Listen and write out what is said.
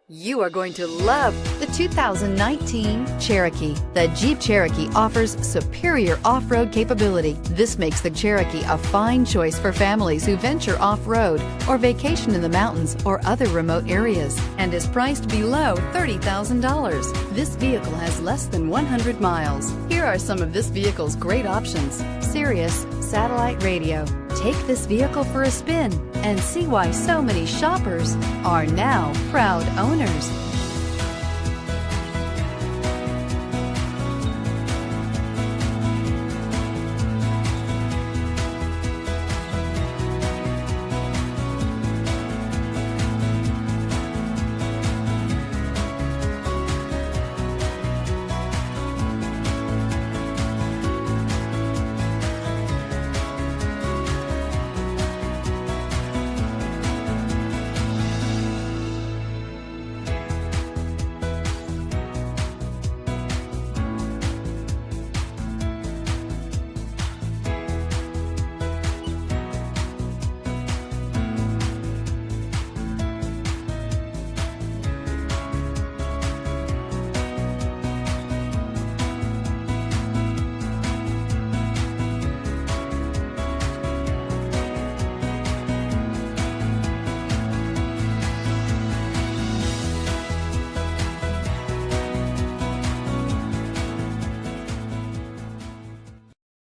You are going to love the 2019 Cherokee. The Jeep Cherokee offers superior off-road capability. This makes the Cherokee a fine choice for families who venture off-road or vacation in the mountains or other remote areas, and is priced below $30,000. This vehicle has less than 100 miles. Here are some of this vehicle's great options: Sirius satellite radio. Take this vehicle for a spin and see why so many shoppers are now proud owners.